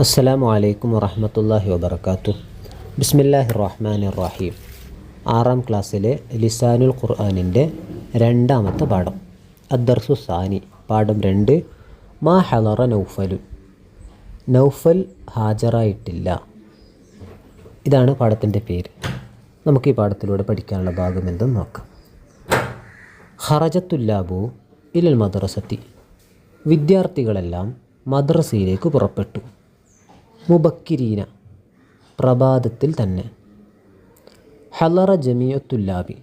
അസ്സലാമു അലൈക്കും വറഹ്മത്തുള്ളാഹി വബറകാതുഹു. ബിസ്മില്ലാഹിർ റഹ്മാനിർ റഹീം. 6ാം ക്ലാസ്സിലെ ലിസാനുൽ ഖുർആനിൻ്റെ 2ാമത്തെ പാഠം അദ്ദർസു സാനി, പാഠം 2. മാ ഹളറ നൗഫലു, നൗഫൽ ഹാജറായിട്ടില്ല. ഇതാണ് പാഠത്തിൻ്റെ പേര്. നമുക്ക് ഈ പാഠത്തിലൂടെ പഠിക്കാനുള്ള ഭാഗം എന്തെന്ന് നോക്കാം. ഖറജത്തുല്ലാബു ഇലൽ മദ്രസത്തി, വിദ്യാർത്ഥികളെല്ലാം മദ്രസയിലേക്ക് പുറപ്പെട്ടു. മുബക്കിരീന, പ്രഭാതത്തിൽ തന്നെ. ഹലറ ജമിയത്തുല്ലാബി,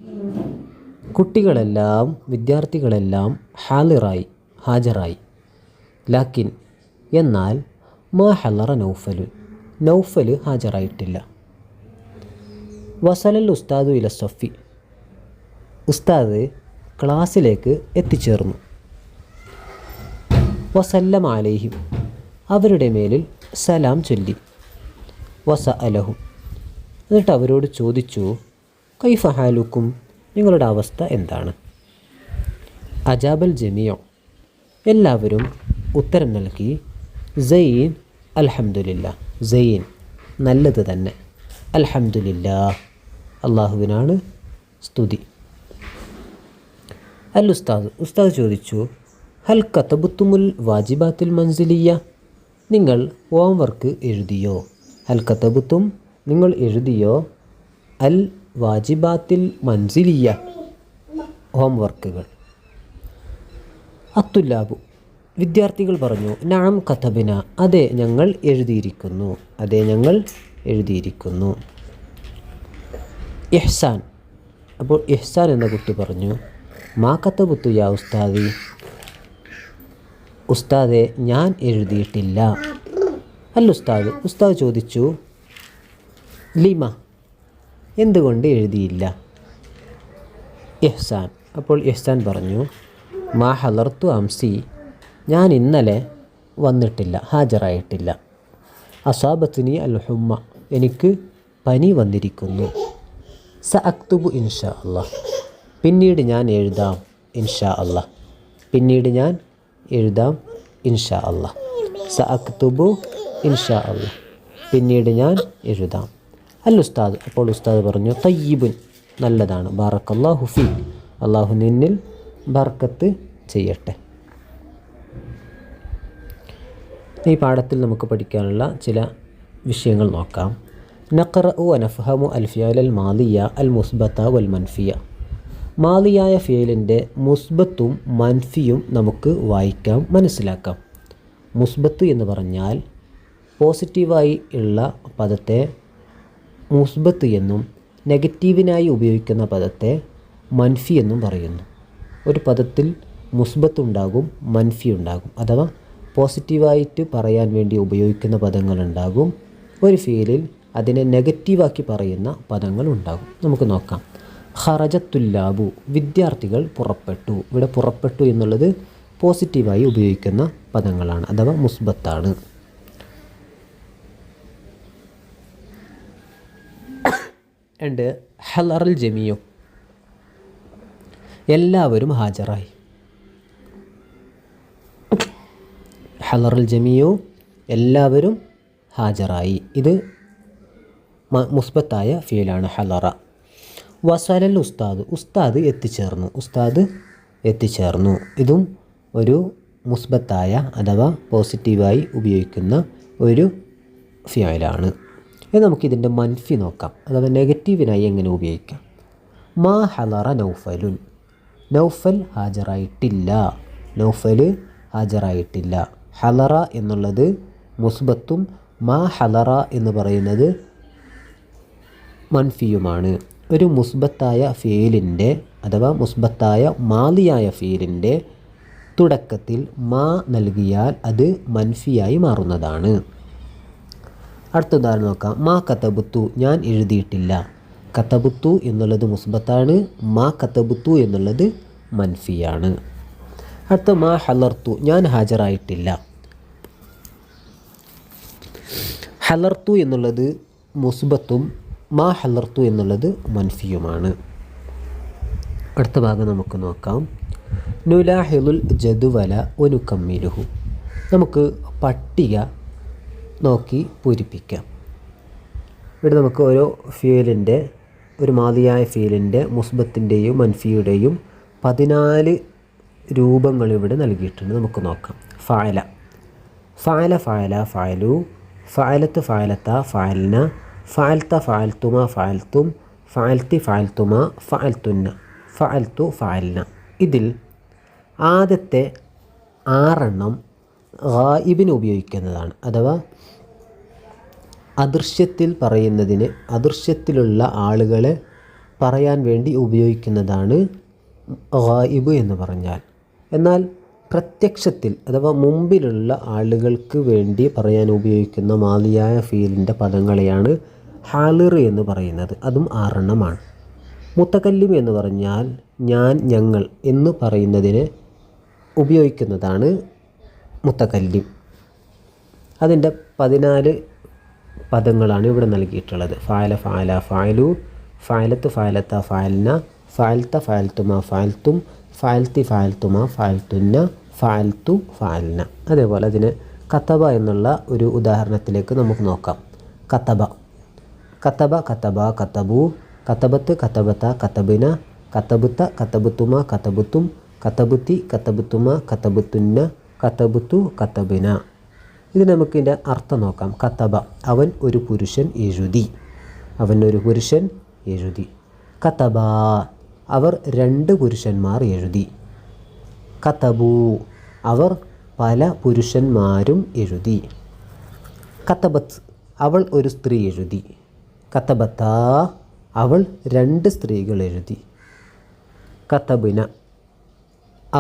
കുട്ടികളെല്ലാം വിദ്യാർത്ഥികളെല്ലാം ഹാജറായി. ലാക്കിൻ, എന്നാൽ മാ ഹലറ നൗഫലു, നൗഫൽ ഹാജറായിട്ടില്ല. വസലൽ ഉസ്താദു ഇല സഫി, ഉസ്താദ് ക്ലാസ്സിലേക്ക് എത്തിച്ചേർന്നു. വസല്ലം അലൈഹിം, അവരുടെ മേലിൽ സലാം ചൊല്ലി. വസഅലഹും, എന്നിട്ട് അവരോട് ചോദിച്ചു, കൈഫ ഹാലുക്കും, നിങ്ങളുടെ അവസ്ഥ എന്താണ്? അജാബൽ ജമിയോ, എല്ലാവരും ഉത്തരം നൽകി. സൈൻ, അൽഹംദുലില്ലാ, സൈൻ, നല്ലത് തന്നെ. അൽഹംദുലില്ലാ, അള്ളാഹുവിനാണ് സ്തുതി. അൽ ഉസ്താദ്, ഉസ്താദ് ചോദിച്ചു, ഹൽ കതബുത്തുമുൽ വാജിബാത്തുൽ മൻസിലിയ, നിങ്ങൾ ഹോംവർക്ക് എഴുതിയോ? ഹൽ കതബുത്തും, നിങ്ങൾ എഴുതിയോ? അൽ വാജിബാത്തിൽ മൻസിലിയ, ഹോംവർക്കുകൾ. അത്തുല്ലാബു, വിദ്യാർത്ഥികൾ പറഞ്ഞു, നഅം കതബിന, അതെ ഞങ്ങൾ എഴുതിയിരിക്കുന്നു, അതെ ഞങ്ങൾ എഴുതിയിരിക്കുന്നു. ഇഹ്സാൻ, അപ്പോൾ ഇഹ്സാൻ എന്ന കുട്ടി പറഞ്ഞു, മാ കതബുത്തു യാ ഉസ്താദി, ഉസ്താദെ ഞാൻ എഴുതിയിട്ടില്ല. അൽ ഉസ്താദ്, ഉസ്താദ് ചോദിച്ചു, ലിമ, എന്തുകൊണ്ട് എഴുതിയില്ല? ഇഹ്സാൻ, അപ്പോൾ ഇഹ്സാൻ പറഞ്ഞു, മാ ഹലർത്തു അംസി, ഞാൻ ഇന്നലെ വന്നിട്ടില്ല, ഹാജരായിട്ടില്ല. അസാബത്തിനി അൽ ഹുമ്മ, എനിക്ക് പനി വന്നിരിക്കുന്നു. സ അക്തുബു ഇൻഷാ അല്ലാഹ്, പിന്നീട് ഞാൻ എഴുതാം. ഇൻഷാ അല്ലാഹ്, പിന്നീട് ഞാൻ എഴുതാം. ഇൻഷാ അല്ലാഹ്. സ അക്തുബു ഇൻഷാ അല്ലാഹ്, പിന്നീട് ഞാൻ എഴുതാം. അൽ ഉസ്താദ്, അപ്പോൾ ഉസ്താദ് പറഞ്ഞു, തയ്യിബുൻ, നല്ലതാണ്. ബാറക്കല്ലാഹു ഫീ, അള്ളാഹു നിന്നിൽ ബർക്കത്ത് ചെയ്യട്ടെ. ഈ പാഠത്തിൽ നമുക്ക് പഠിക്കാനുള്ള ചില വിഷയങ്ങൾ നോക്കാം. നഖറഉ വനഫഹമു അൽ ഫിയൽ അൽ മാദിയ അൽ മുസ്ബത്ത വൽ മൻഫിയ, മാദിയായ ഫിയലിൻ്റെ മുസ്ബത്തും മൻഫിയും നമുക്ക് വായിക്കാം, മനസ്സിലാക്കാം. മുസ്ബത്ത് എന്ന് പറഞ്ഞാൽ പോസിറ്റീവായി ഉള്ള പദത്തെ മുസ്ബത്ത് എന്നും നെഗറ്റീവിനായി ഉപയോഗിക്കുന്ന പദത്തെ മൻഫി എന്നും പറയുന്നു. ഒരു പദത്തിൽ മുസ്ബത്ത് ഉണ്ടാകും, മൻഫി ഉണ്ടാകും, അഥവാ പോസിറ്റീവായിട്ട് പറയാൻ വേണ്ടി ഉപയോഗിക്കുന്ന പദങ്ങളുണ്ടാകും. ഒരു ഫീലിൽ അതിനെ നെഗറ്റീവാക്കി പറയുന്ന പദങ്ങൾ ഉണ്ടാകും. നമുക്ക് നോക്കാം. ഖറജത്തുല്ലാബു, വിദ്യാർത്ഥികൾ പുറപ്പെട്ടു. ഇവിടെ പുറപ്പെട്ടു എന്നുള്ളത് പോസിറ്റീവായി ഉപയോഗിക്കുന്ന പദങ്ങളാണ്, അഥവാ മുസ്ബത്താണ്. രണ്ട്, ഹലറൽ ജമിയോ, എല്ലാവരും ഹാജറായി. ഹലറൽ ജമിയോ, എല്ലാവരും ഹാജറായി. ഇത് മുസ്ബത്തായ ഫീലാണ് ഹലറ. വസലൽ ഉസ്താദ്, ഉസ്താദ് എത്തിച്ചേർന്നു. ഉസ്താദ് എത്തിച്ചേർന്നു. ഇതും ഒരു മുസ്ബത്തായ അഥവാ പോസിറ്റീവായി ഉപയോഗിക്കുന്ന ഒരു ഫിയലാണ്. ഇനി നമുക്കിതിൻ്റെ മൻഫി നോക്കാം, അഥവാ നെഗറ്റീവിനായി എങ്ങനെ ഉപയോഗിക്കാം. മാ ഹലറ നൗഫലുൻ, നൗഫൽ ഹാജറായിട്ടില്ല. നൗഫൽ ഹാജറായിട്ടില്ല. ഹലറ എന്നുള്ളത് മുസ്ബത്തും മാ ഹലറ എന്ന് പറയുന്നത് മൻഫിയുമാണ്. ഒരു മുസ്ബത്തായ ഫീലിൻ്റെ അഥവാ മുസ്ബത്തായ മാദിയായ ഫീലിൻ്റെ തുടക്കത്തിൽ മാ നൽകിയാൽ അത് മൻഫിയായി മാറുന്നതാണ്. അടുത്ത ഉദാഹരണം നോക്കാം. മാ കതബുത്തു, ഞാൻ എഴുതിയിട്ടില്ല. കതബുത്തു എന്നുള്ളത് മുസ്ബത്താണ്, മാ കതബുത്തു എന്നുള്ളത് മൻഫിയാണ്. അടുത്ത മാ ഹലർത്തു, ഞാൻ ഹാജരായിട്ടില്ല. ഹലർത്തു എന്നുള്ളത് മുസ്ബത്തും മാ ഹലർത്തു എന്നുള്ളത് മൻഫിയുമാണ്. അടുത്ത ഭാഗം നമുക്ക് നോക്കാം. നുലാഹിലുൽ ജദുവല വനുകമ്മിലുഹു, നമുക്ക് പട്ടിക നോക്കി പൂരിപ്പിക്കാം. ഇവിടെ നമുക്ക് ഓരോ ഫീലിൻ്റെ ഒരു മാദിയായ ഫീലിൻ്റെ മുസ്ബത്തിൻ്റെയും മൻഫിയുടെയും 14 രൂപങ്ങൾ ഇവിടെ നൽകിയിട്ടുണ്ട്. നമുക്ക് നോക്കാം. ഫഅല, ഫഅല ഫഅല ഫഅലു, ഫഅലത്ത് ഫഅലത ഫഅൽന, ഫഅൽത ഫഅൽതുമ ഫഅൽതും, ഫഅൽതി ഫഅൽതുമ ഫഅൽതുന്ന, ഫഅൽതു ഫഅൽന. ഇതിൽ ആദ്യത്തെ 6 ഗായിബിന് ഉപയോഗിക്കുന്നതാണ്. അഥവാ അദൃശ്യത്തിൽ പറയുന്നതിന്, അദൃശ്യത്തിലുള്ള ആളുകളെ പറയാൻ വേണ്ടി ഉപയോഗിക്കുന്നതാണ് ഗായിബ് എന്ന് പറഞ്ഞാൽ. എന്നാൽ പ്രത്യക്ഷത്തിൽ അഥവാ മുമ്പിലുള്ള ആളുകൾക്ക് വേണ്ടി പറയാൻ ഉപയോഗിക്കുന്ന മാദിയായ ഫീലിൻ്റെ പദങ്ങളെയാണ് ഹാലിർ എന്ന് പറയുന്നത്. അതും 6 മുത്തകല്ലിം എന്ന് പറഞ്ഞാൽ ഞാൻ, ഞങ്ങൾ എന്ന് പറയുന്നതിന് ഉപയോഗിക്കുന്നതാണ് മുത്തകല്ലിം. അതിൻ്റെ 14 പദങ്ങളാണ് ഇവിടെ നൽകിയിട്ടുള്ളത്. ഫഅല ഫഅല ഫഅലു, ഫഅലത്ത് ഫഅലത ഫഅൽന, ഫഅൽത ഫഅൽതുമ ഫഅൽതും, ഫഅൽതി ഫഅൽതുമ ഫഅൽതുന്ന, ഫഅൽതു ഫഅൽന. അതേപോലെ അതിന് കതബ എന്നുള്ള ഒരു ഉദാഹരണത്തിലേക്ക് നമുക്ക് നോക്കാം. കതബ, കതബ കതബ കതബു, കതബത്ത് കതബത കതബിന, കതബുത്ത കതബുത്തുമ കതബുത്തും, കതബുത്തി കതബുത്തുമ കതബുത്തുന്ന, കതബുത്തു കതബിന. ഇത് നമുക്കിതിൻ്റെ അർത്ഥം നോക്കാം. കതബ, അവൻ ഒരു പുരുഷൻ എഴുതി, അവൻ ഒരു പുരുഷൻ എഴുതി. കതബ, അവർ 2 പുരുഷന്മാർ എഴുതി. കതബു, അവർ പല പുരുഷന്മാരും എഴുതി. കതബത്ത്, അവൾ ഒരു സ്ത്രീ എഴുതി. കതബത്ത, അവൾ 2 സ്ത്രീകൾ എഴുതി. കതബിന,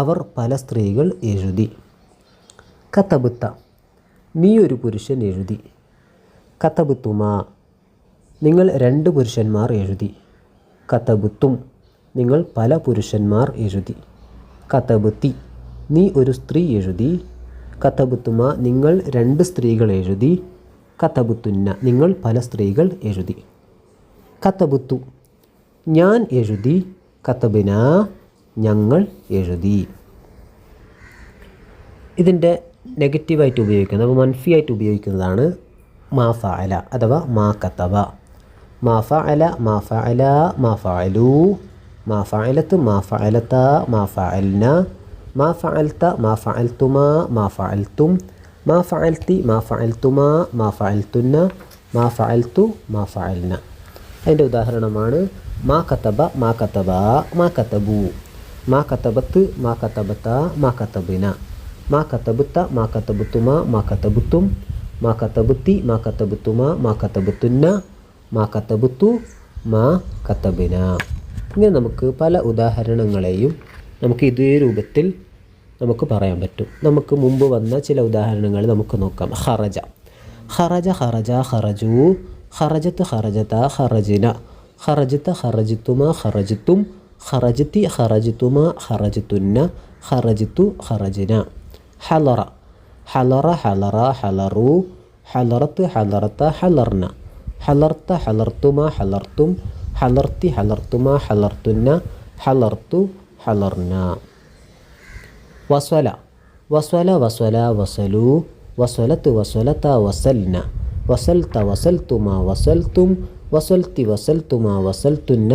അവർ പല സ്ത്രീകൾ എഴുതി. കതബുത്ത, നീ ഒരു പുരുഷൻ എഴുതി. കതബുത്തുമ, നിങ്ങൾ 2 പുരുഷന്മാർ എഴുതി. കതബുത്തും, നിങ്ങൾ പല പുരുഷന്മാർ എഴുതി. കതബുത്തി, നീ ഒരു സ്ത്രീ എഴുതി. കതബുത്തുമ, നിങ്ങൾ 2 സ്ത്രീകൾ എഴുതി. കതബുത്തുന്ന, നിങ്ങൾ പല സ്ത്രീകൾ എഴുതി. കതബുത്തു, ഞാൻ എഴുതി. കതബിന, ഞങ്ങൾ എഴുതി. ഇതിൻ്റെ നെഗറ്റീവായിട്ട് ഉപയോഗിക്കുന്നത്, അപ്പോൾ മൻഫിയായിട്ട് ഉപയോഗിക്കുന്നതാണ് മാ ഫഅല അഥവാ മാ കതബ. മാ ഫഅല മാ ഫഅല മാ ഫഅലു, മാ ഫഅലത്ത് മാ ഫഅലത മാ ഫഅൽന, മാ ഫഅൽത മാ ഫഅൽതുമ മാ ഫഅൽതും, മാ ഫഅൽതി മാ ഫഅൽതുമ മാ ഫഅൽതുന്ന, മാ ഫഅൽതു മാ ഫഅൽന. അതിൻ്റെ ഉദാഹരണമാണ് മാ കതബ മാ കതബ മാ കതബു, മാ കതബത്ത് മാ കതബത മാ കതബിന, മാ കതബുത്ത മാ കതബുത്തുമ മാ കതബുത്തും, മാ കതബുത്തി മാ കതബുത്തുമ മാ കതബുത്തുന്ന, മാ കതബുത്തു മാ കതബിന. ഇങ്ങനെ നമുക്ക് പല ഉദാഹരണങ്ങളെയും നമുക്ക് ഇതേ രൂപത്തിൽ നമുക്ക് പറയാൻ പറ്റും. നമുക്ക് മുമ്പ് വന്ന ചില ഉദാഹരണങ്ങൾ നമുക്ക് നോക്കാം. ഖറജ, ഖറജ ഖറജ ഖറജു, ഖറജത്ത് ഖറജത ഖറജിന, ഖറജത്ത ഖറജിത്തുമ ഖറജിത്തും, ഖറജിത്തി ഖറജിത്തുമ ഖറജിത്തുന്ന, ഖറജിത്തു ഖറജിന. ഹലറ, ഹലറ ഹലറ ഹലറു, ഹലറത്ത് ഹലറത്ത ഹലർന, ഹലർത്ത ഹലർത്തുമ ഹലർത്തും, ഹലർത്തി ഹലർത്തുമ ഹലർത്തുന്ന, ഹലർത്തു ഹലർന. വസ്വല, വസ്വല വസ്വല വസലു, വസ്വലത്ത് വസ്വലത വസൽന, വസൽത്ത വസൽത്തുമ വസൽത്തും, വസൽത്തി വസൽത്തുമ വസൽത്തുന്ന,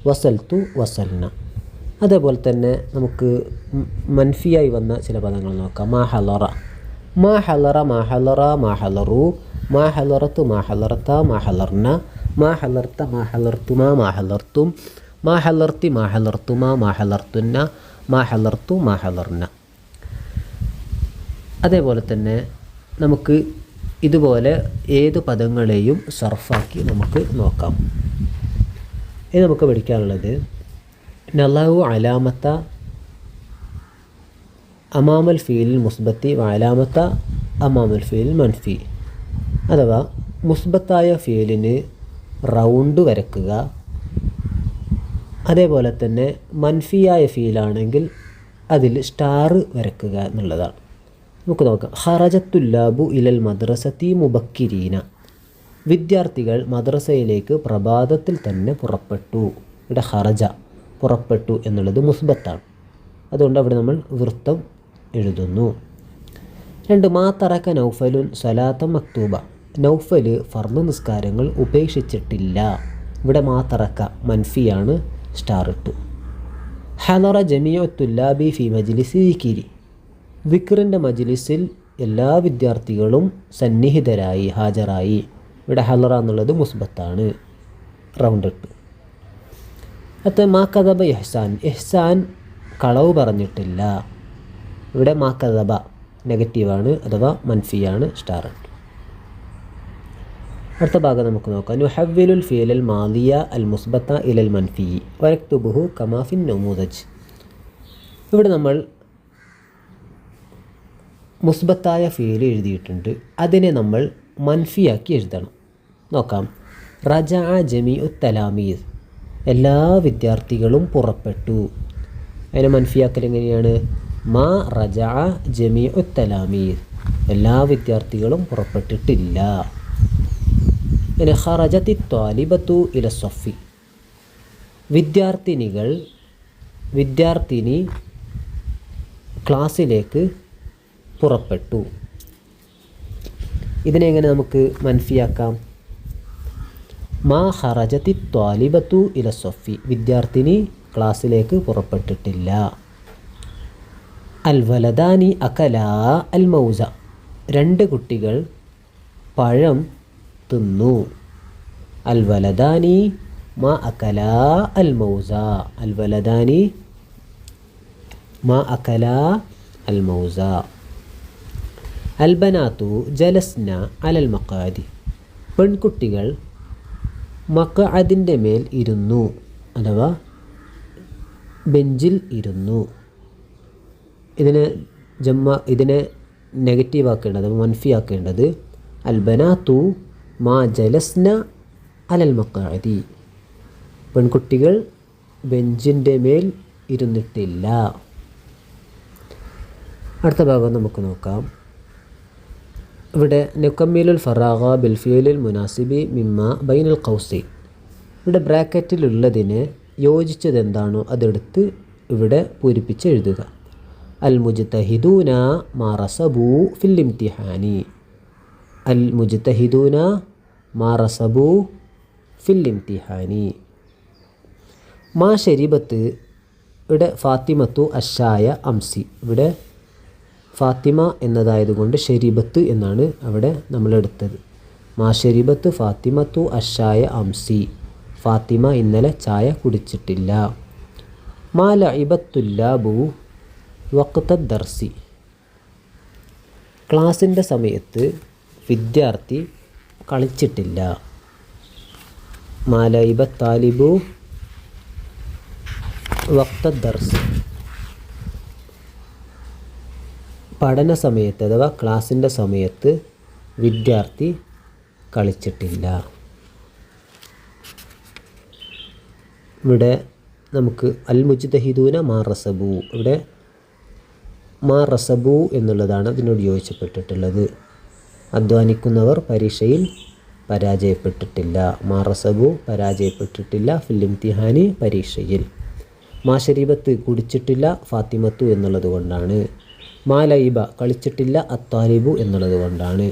വസൽത്തു വസൽന. അതേപോലെ തന്നെ നമുക്ക് മൻഫിയായി വന്ന ചില പദങ്ങൾ നോക്കാം. മാ ഹലറ, മാ ഹലറ മാ ഹലറ മാ ഹലറു, മാ ഹലറത്ത് മാ ഹലറത്ത മാ ഹലർന, മാ ഹലർത്ത മാ ഹലർത്തുമ മാ ഹലർത്തും, മാ ഹലർത്തി മാ ഹലർത്തുമ മാ ഹലർത്തുന്ന, മാ ഹലർത്തു മാ ഹലർന. അതേപോലെ തന്നെ നമുക്ക് ഇതുപോലെ ഏത് പദങ്ങളെയും സർഫാക്കി നമുക്ക് നോക്കാം. ഇത് നമുക്ക് പഠിക്കാനുള്ളത് നളഉ അലാമത്ത അമാമൽ ഫീൽ മുസ്ബത്തി വഅലാമത്ത അമാമൽ ഫീൽ മൻഫി. അഥവാ മുസ്ബത്തായ ഫീലിന് റൗണ്ട് വരക്കുക, അതേപോലെ തന്നെ മൻഫിയായ ഫീലാണെങ്കിൽ അതിൽ സ്റ്റാർ വരക്കുക എന്നുള്ളതാണ്. നമുക്ക് നോക്കാം. ഖറജത്തുല്ലാബു ഇലൽ മദ്രസത്തി മുബക്കിരീന, വിദ്യാർത്ഥികൾ മദ്രസയിലേക്ക് പ്രഭാതത്തിൽ തന്നെ പുറപ്പെട്ടു. ഇവിടെ ഖറജ പുറപ്പെട്ടു എന്നുള്ളത് മുസ്ബത്താണ്, അതുകൊണ്ട് അവിടെ നമ്മൾ വൃത്തം എഴുതുന്നു. 2 മാ തറക നൗഫലുൻ സലാത്ത മക്തൂബ, നൗഫൽ ഫർദ് നിസ്കാരങ്ങൾ ഉപേക്ഷിച്ചിട്ടില്ല. ഇവിടെ മാതറക്ക മൻഫിയാണ്, സ്റ്റാർ ഇട്ടു. ഹലറ ജമിഉ തുല്ലാബി ഫി മജ്ലിസി ദിക്രി, ദിക്റിൻ്റെ മജ്ലിസിൽ എല്ലാ വിദ്യാർത്ഥികളും സന്നിഹിതരായി, ഹാജരായി. ഇവിടെ ഹലറ എന്നുള്ളത് മുസ്ബത്താണ്, റൗണ്ട് ഇട്ടു. അടുത്ത മാ കദബ ഇഹ്സാൻ, ഇഹ്സാൻ കളവ് പറഞ്ഞിട്ടില്ല. ഇവിടെ മാ കദബ നെഗറ്റീവാണ് അഥവാ മൻഫിയാണ്, സ്റ്റാർ ഇട്ടു. അടുത്ത ഭാഗം നമുക്ക് നോക്കാം. നുഹവ്വിലുൽ ഫീലൽ മാദിയ അൽ മുസ്ബത്ത ഇലൽ മൻഫി വനക്തുബുഹു കമാ ഫിൻ നമൂദജ്. ഇവിടെ നമ്മൾ മുസ്ബത്തായ ഫീൽ എഴുതിയിട്ടുണ്ട്, അതിനെ നമ്മൾ മൻഫിയാക്കി എഴുതണം. നോക്കാം. റജഅ ജമീഉ തലാമീസ്, എല്ലാ വിദ്യാർത്ഥികളും പുറപ്പെട്ടു. അതിനെ മൻഫിയാക്കൽ എങ്ങനെയാണ്? മാ റജഅ ജമീഉ തലാമീസ്, എല്ലാ വിദ്യാർത്ഥികളും പുറപ്പെട്ടിട്ടില്ല. പിന്നെ ഖറജത്തി ത്വാലിബത്തു ഇല സഫി, വിദ്യാർത്ഥിനി ക്ലാസ്സിലേക്ക് പുറപ്പെട്ടു. ഇതിനെങ്ങനെ നമുക്ക് മൻഫിയാക്കാം? മാ ഖറജത്തി ത്വാലിബത്തു ഇല സഫി, വിദ്യാർത്ഥിനി ക്ലാസ്സിലേക്ക് പുറപ്പെട്ടിട്ടില്ല. അൽ വലദാനി അകലാ അൽ മൗസ, രണ്ട് കുട്ടികൾ പഴം തിന്നു. അൽ വലദാനി മാ അകലാ അൽ മൗസ, അൽ വലദാനി മാ അകലാ അൽ മൗസ. അൽ ബനാത്തു ജലസ്ന അലൽ മഖാദി, പെൺകുട്ടികൾ മഖഅദിൻ്റെ മേൽ ഇരുന്നു അഥവാ ബെഞ്ചിൽ ഇരുന്നു. ഇതിനെ നെഗറ്റീവ് ആക്കേണ്ടത്, മൻഫിയാക്കേണ്ടത് അൽ ബനാത്തു മാ ജലസ്ന അലൽ മഖാദി, പെൺകുട്ടികൾ ബെഞ്ചിൻ്റെ മേൽ ഇരുന്നിട്ടില്ല. അടുത്ത ഭാഗം നമുക്ക് നോക്കാം. ഇവിടെ നുക്കമ്മിലുൽ ഫറാഗ ബിൽ ഫിയലിൽ മുനാസിബി മിമ്മ ബൈനൽ ഖൗസി, ഇവിടെ ബ്രാക്കറ്റിലുള്ളതിന് യോജിച്ചത് എന്താണോ അതെടുത്ത് ഇവിടെ പൂരിപ്പിച്ച് എഴുതുക. അൽ മുജ്തഹിദൂന മാ റസബു ഫിൽ ഇംതിഹാനി, അൽ മുജ്തഹിദൂന മാ റസബു ഫിൽ ഇംതിഹാനി. മാ ശരീബത്ത്, ഇവിടെ ഫാത്തിമത്തു അഷായ അംസി, ഇവിടെ ഫാത്തിമ എന്നതായതുകൊണ്ട് ഷരീബത്ത് എന്നാണ് അവിടെ നമ്മളെടുത്തത്. മാ ഷരീബത്ത് ഫാത്തിമത്തു അഷായ അംസി, ഫാത്തിമ ഇന്നലെ ചായ കുടിച്ചിട്ടില്ല. മാ ലഇബത്തുല്ലാബു വഖ്ത ദർസി, ക്ലാസിൻ്റെ സമയത്ത് വിദ്യാർത്ഥി കളിച്ചിട്ടില്ല. മാ ലഇബ താലിബു വഖ്ത ദർസി, പഠന സമയത്ത് അഥവാ ക്ലാസിൻ്റെ സമയത്ത് വിദ്യാർത്ഥി കളിച്ചിട്ടില്ല. ഇവിടെ നമുക്ക് അൽ മുജ്തഹിദൂന മാ റസബു, ഇവിടെ മാ റസബു എന്നുള്ളതാണ് അതിനോട് യോജിച്ചപ്പെട്ടിട്ടുള്ളത്. അധ്വാനിക്കുന്നവർ പരീക്ഷയിൽ പരാജയപ്പെട്ടിട്ടില്ല. മാ റസബു പരാജയപ്പെട്ടിട്ടില്ല ഫിൽ ഇംതിഹാനി പരീക്ഷയിൽ. മാ ശരീബത്ത് കുടിച്ചിട്ടില്ല ഫാത്തിമത്തു എന്നുള്ളത് കൊണ്ടാണ്. മാ ലൈബ കളിച്ചിട്ടില്ല അത്താലിബു എന്നുള്ളത് കൊണ്ടാണ്.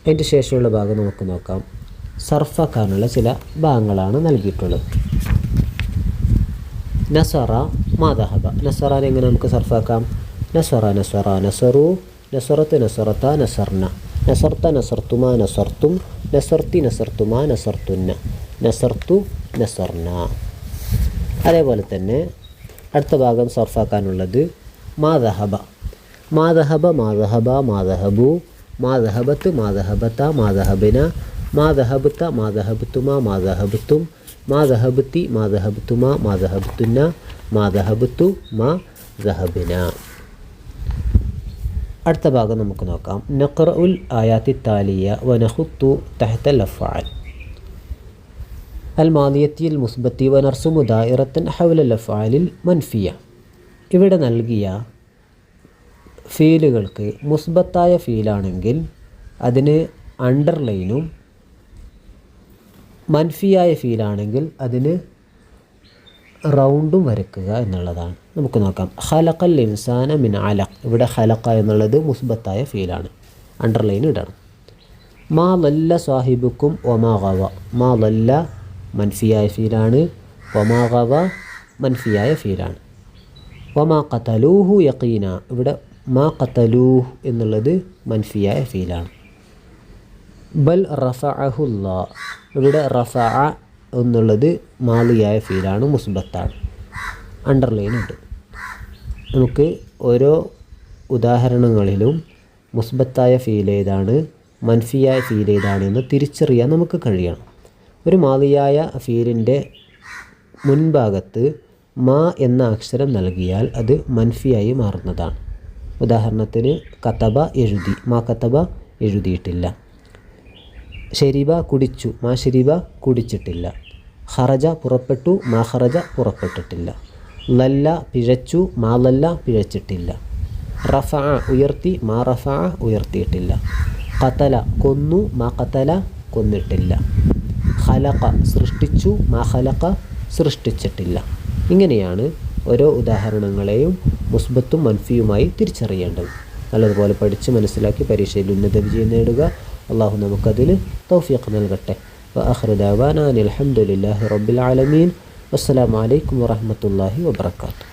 അതിൻ്റെ ശേഷമുള്ള ഭാഗം നമുക്ക് നോക്കാം. സർഫാക്കാനുള്ള ചില ഭാഗങ്ങളാണ് നൽകിയിട്ടുള്ളത്. നസറ മാദഹബ, നസറാനെ എങ്ങനെ നമുക്ക് സർഫാക്കാം? നസറ നസറ നസറു, നസറത്ത് നസറത്ത നസർന, നസർത്ത നസർത്തുമാ നസർത്തും, നസർത്തി നസർത്തുമാ നസർത്തുന്ന, നസർത്തു നസർന. അതേപോലെ തന്നെ അടുത്ത ഭാഗം സർഫാക്കാനുള്ളത് മാദഹബ, മാദഹബ മാദഹബ മാദഹബു, മാദഹബത്ത് മാദഹബത്ത മാദഹബിന, മാദഹബത്ത മാദഹബത്തുമാ മാദഹബത്തും, മാദഹബത്തി മാദഹബത്തുമാ മാദഹബത്തുന്ന, മാദഹബത്തു മാദഹബിന. അടുത്ത ഭാഗം നമുക്ക് നോക്കാം. നഖ്റഉൽ ആയാത്തി താലിയ വനഖുത്തു തഹ്തൽ അഫ്ആൽ അൽ മാദിയത്തിൽ മുസ്ബത്തി വനർസുമു ദായിറത്തൻ ഹൗലൽ അഫ്ആലിൽ മൻഫിയ. ഇവിടെ നൽകിയ ഫീലുകൾക്ക് മുസ്ബത്തായ ഫീലാണെങ്കിൽ അതിന് അണ്ടർലൈനും, മൻഫിയായ ഫീലാണെങ്കിൽ അതിന് റൗണ്ടും വരയ്ക്കുക എന്നുള്ളതാണ്. നമുക്ക് നോക്കാം. ഖലഖൽ ഇൻസാന മിൻ അലഖ്. ഇവിടെ ഖലഖ എന്നുള്ളത് മുസ്ബത്തായ ഫീലാണ്, അണ്ടർലൈൻ ഇടണം. മാ ലല്ല സാഹിബുക്കും ഒമാ ഗവ. മാ ലല്ല മൻഫിയായ ഫീലാണ്, ഒമാ ഗവ മൻഫിയായ ഫീലാണ്. ഒമാ ഖതലൂഹു യഖീന. ഇവിടെ മാ ഖതലൂഹ് എന്നുള്ളത് മൻഫിയായ ഫീലാണ്. ബൽ റഫഅഹുല്ലാ. ഇവിടെ റഫഅ എന്നുള്ളത് മാളിയായ ഫീലാണ്, മുസ്ബത്താണ്, അണ്ടർലൈൻ ഉണ്ട്. നമുക്ക് ഓരോ ഉദാഹരണങ്ങളിലും മുസ്ബത്തായ ഫീൽ ഏതാണ്, മൻഫിയായ ഫീൽ ഏതാണെന്ന് തിരിച്ചറിയാൻ നമുക്ക് കഴിയണം. ഒരു മാളിയായ ഫീലിൻ്റെ മുൻഭാഗത്ത് മാ എന്ന അക്ഷരം നൽകിയാൽ അത് മൻഫിയായി മാറുന്നതാണ്. ഉദാഹരണത്തിന് കതബ എഴുതി, മാ കതബ എഴുതിയിട്ടില്ല. ശരിബ കുടിച്ചു, മാ ശരിബ കുടിച്ചിട്ടില്ല. ഖറജ പുറപ്പെട്ടു, മാ ഖറജ പുറപ്പെട്ടിട്ടില്ല. ലല്ല പിഴച്ചു, മാ ലല്ല പിഴച്ചിട്ടില്ല. റഫഅ ഉയർത്തി, മാ റഫഅ ഉയർത്തിയിട്ടില്ല. ഖതല കൊന്നു, മാ ഖതല കൊന്നിട്ടില്ല. ഖലഖ സൃഷ്ടിച്ചു, മാ ഖലഖ സൃഷ്ടിച്ചിട്ടില്ല. ഇങ്ങനെയാണ് ഓരോ ഉദാഹരണങ്ങളെയും മുസ്ബത്തും മൻഫിയുമായി തിരിച്ചറിയേണ്ടത്. നല്ലതുപോലെ പഠിച്ച് മനസ്സിലാക്കി പരീക്ഷയിൽ ഉന്നത വിജയം നേടുക. അള്ളാഹു നമുക്കതിൽ തൗഫീഖ് നൽകട്ടെ. വആഖിറു ദഅവാനാ അനിൽ ഹംദുലില്ലാഹി റബ്ബിൽ ആലമീൻ. വസ്സലാമു അലൈക്കും വറഹ്മത്തുള്ളാഹി വബറകാതുഹു.